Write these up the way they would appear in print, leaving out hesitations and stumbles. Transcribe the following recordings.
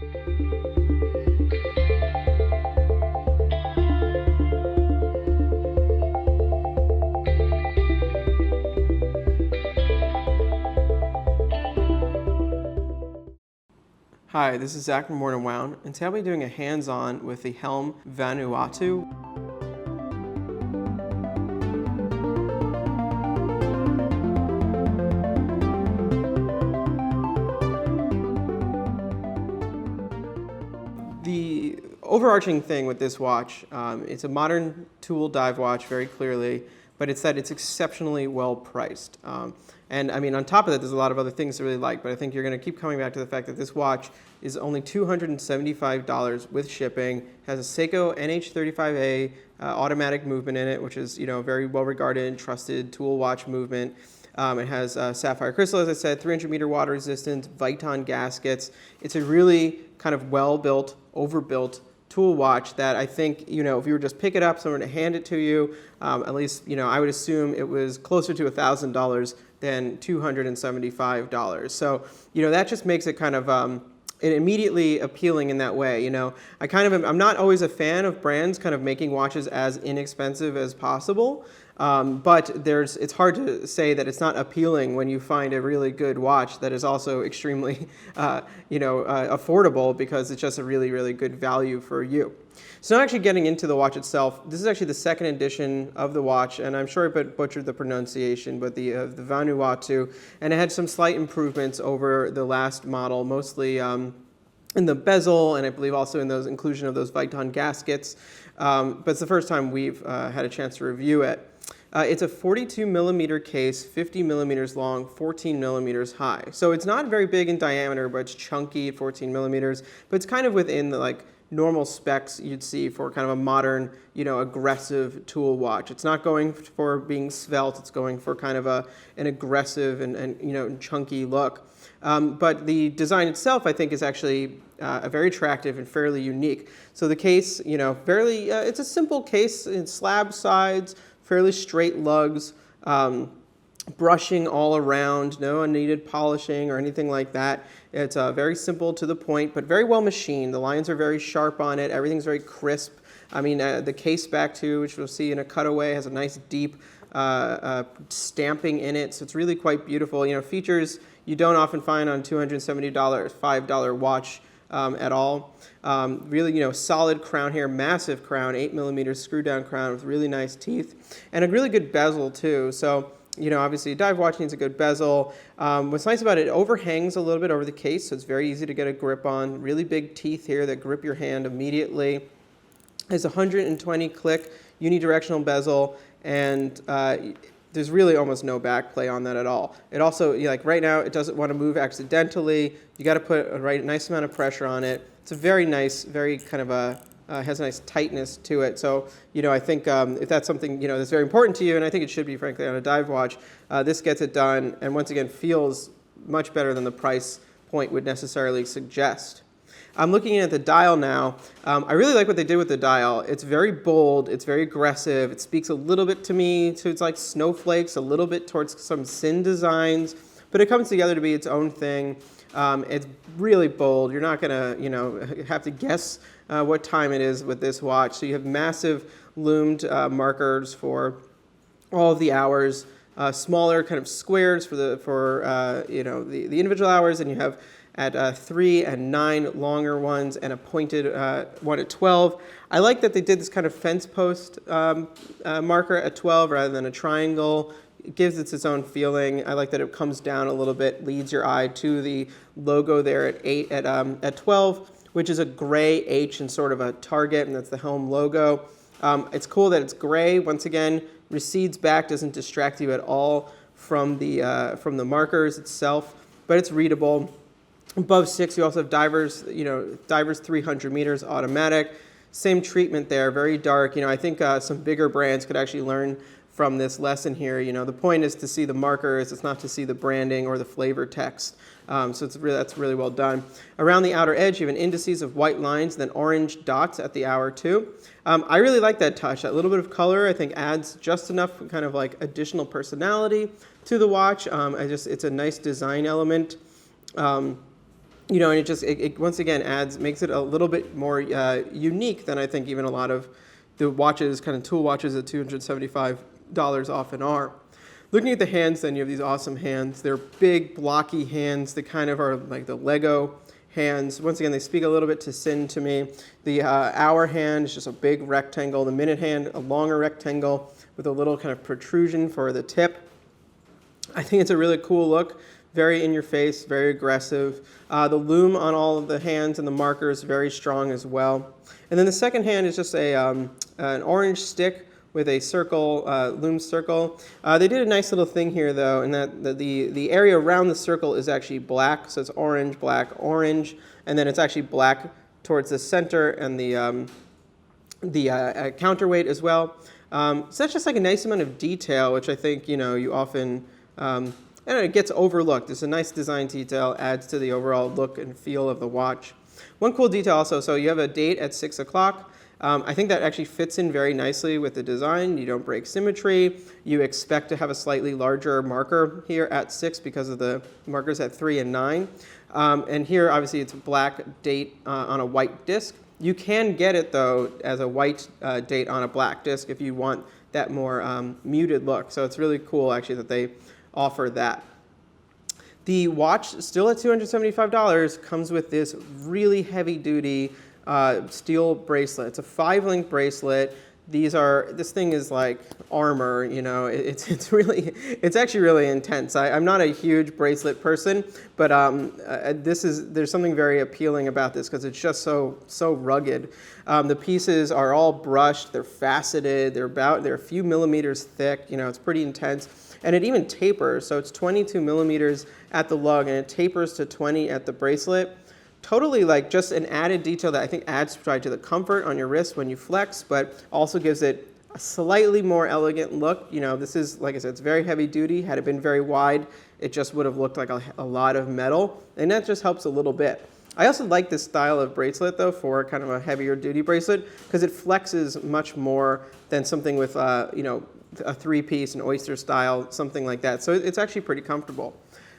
Hi, this is Zach from More Than Wound, and today I'll be doing a hands-on with the HELM VANUATU. The overarching thing with this watch, it's a modern tool dive watch very clearly, but it's that it's exceptionally well priced. And I mean, on top of that, there's a lot of other things to really like, but I think you're going to keep coming back to the fact that this watch is only $275 with shipping, has a Seiko NH35A automatic movement in it, which is, you know, very well regarded and trusted tool watch movement. It has sapphire crystal, as I said, 300-meter water resistance, Viton gaskets. It's a really kind of well-built, overbuilt tool watch that I think, you know, if you were just pick it up, someone to hand it to you, at least, you know, I would assume it was closer to $1,000 than $275. So, you know, that just makes it kind of immediately appealing in that way. You know, I'm not always a fan of brands kind of making watches as inexpensive as possible. But it's hard to say that it's not appealing when you find a really good watch that is also extremely, affordable, because it's just a really, really good value for you. So now actually getting into the watch itself, this is actually the second edition of the watch, and I'm sure I butchered the pronunciation, but the Vanuatu, and it had some slight improvements over the last model, mostly in the bezel, and I believe also in those inclusion of those Viton gaskets. But it's the first time we've had a chance to review it. It's a 42 millimeter case, 50 millimeters long, 14 millimeters high. So it's not very big in diameter, but it's chunky at 14 millimeters. But it's kind of within the normal specs you'd see for kind of a modern, you know, aggressive tool watch. It's not going for being svelte. It's going for kind of an aggressive and you know, chunky look. But the design itself, I think, is actually very attractive and fairly unique. So the case, you know, it's a simple case in slab sides, fairly straight lugs, brushing all around, no unneeded polishing or anything like that. It's very simple to the point, but very well machined. The lines are very sharp on it. Everything's very crisp. I mean, the case back too, which we'll see in a cutaway, has a nice deep stamping in it. So it's really quite beautiful. You know, features you don't often find on $270, $5 watch at all. Really, you know, solid crown here, massive crown, 8 millimeter screw down crown with really nice teeth, and a really good bezel too. So, you know, obviously a dive watch needs a good bezel. What's nice about it overhangs a little bit over the case, so it's very easy to get a grip on. Really big teeth here that grip your hand immediately. It's 120 click unidirectional bezel, and there's really almost no back play on that at all. It also, like right now, it doesn't want to move accidentally. You got to put a nice amount of pressure on it. It's a very nice, very kind of has a nice tightness to it. So, you know, I think if that's something, you know, that's very important to you, and I think it should be, frankly, on a dive watch, this gets it done, and once again, feels much better than the price point would necessarily suggest. I'm looking at the dial now. I really like what they did with the dial. It's very bold, it's very aggressive, it speaks a little bit to me, so it's like snowflakes, a little bit towards some Sin designs, but it comes together to be its own thing. It's really bold. You're not gonna, you know, have to guess what time it is with this watch. So you have massive loomed markers for all of the hours, smaller kind of squares for the individual hours, and you have at 3 and 9 longer ones, and a pointed one at 12. I like that they did this kind of fence post marker at 12 rather than a triangle. It gives it its own feeling. I like that it comes down a little bit, leads your eye to the logo there at 12, which is a gray H and sort of a target, and that's the HELM logo. It's cool that it's gray. Once again, recedes back, doesn't distract you at all from the markers itself, but it's readable. Above 6, you also have divers 300 meters automatic. Same treatment there, very dark. You know, I think some bigger brands could actually learn from this lesson here. You know, the point is to see the markers, it's not to see the branding or the flavor text. So that's really well done. Around the outer edge, you have an indices of white lines, then orange dots at the hour too. I really like that touch. That little bit of color, I think, adds just enough kind of like additional personality to the watch. It's a nice design element. and it once again makes it a little bit more unique than I think even a lot of the watches, kind of tool watches at $275 often are. Looking at the hands, then you have these awesome hands. They're big, blocky hands. They kind of are like the Lego hands. Once again, they speak a little bit to sin to me. The hour hand is just a big rectangle. The minute hand, a longer rectangle with a little kind of protrusion for the tip. I think it's a really cool look. Very in your face, very aggressive. The lume on all of the hands and the markers very strong as well. And then the second hand is just an orange stick with a circle, lume circle. They did a nice little thing here though, in that the area around the circle is actually black. So it's orange, black, orange, and then it's actually black towards the center and the counterweight as well. So that's just like a nice amount of detail, which I think you often. It gets overlooked. It's a nice design detail, adds to the overall look and feel of the watch. One cool detail also, so you have a date at 6 o'clock. I think that actually fits in very nicely with the design. You don't break symmetry. You expect to have a slightly larger marker here at 6 because of the markers at 3 and 9. And here, obviously, it's a black date on a white disc. You can get it, though, as a white date on a black disc if you want that more muted look. So it's really cool, actually, that they offer that. The watch, still at $275, comes with this really heavy-duty steel bracelet. It's a 5-link bracelet. This thing is like armor, it's actually really intense. I'm not a huge bracelet person, but there's something very appealing about this because it's just so rugged. The pieces are all brushed, they're faceted, they're a few millimeters thick, it's pretty intense. And it even tapers, so it's 22 millimeters at the lug and it tapers to 20 at the bracelet. Totally like just an added detail that I think adds to the comfort on your wrist when you flex, but also gives it a slightly more elegant look. This is, like I said, it's very heavy duty. Had it been very wide, it just would have looked like a lot of metal, and that just helps a little bit. I also like this style of bracelet, though, for kind of a heavier duty bracelet, because it flexes much more than something with, a 3-piece, an oyster style, something like that. So it's actually pretty comfortable.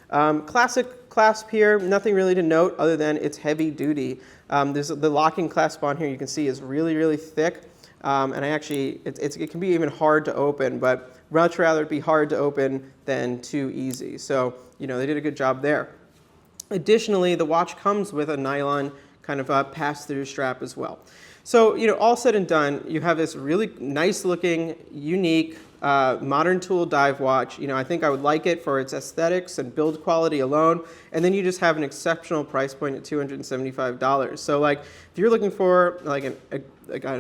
Classic clasp here, nothing really to note other than it's heavy duty. There's the locking clasp on here you can see is really, really thick. And it can be even hard to open, but much rather it be hard to open than too easy. So, they did a good job there. Additionally, the watch comes with a nylon kind of pass-through strap as well. So, all said and done, you have this really nice looking, unique, modern tool dive watch. I think I would like it for its aesthetics and build quality alone. And then you just have an exceptional price point at $275. So if you're looking for an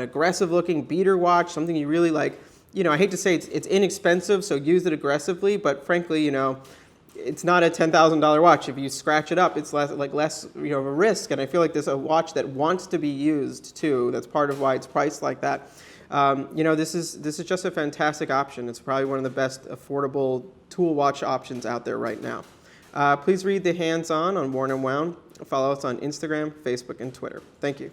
aggressive looking beater watch, something you really like, I hate to say it's inexpensive, so use it aggressively, but frankly, it's not a $10,000 watch. If you scratch it up, it's less of a risk. And I feel like there's a watch that wants to be used too. That's part of why it's priced like that. This is just a fantastic option. It's probably one of the best affordable tool watch options out there right now. Please read the hands-on Worn and Wound. Follow us on Instagram, Facebook, and Twitter. Thank you.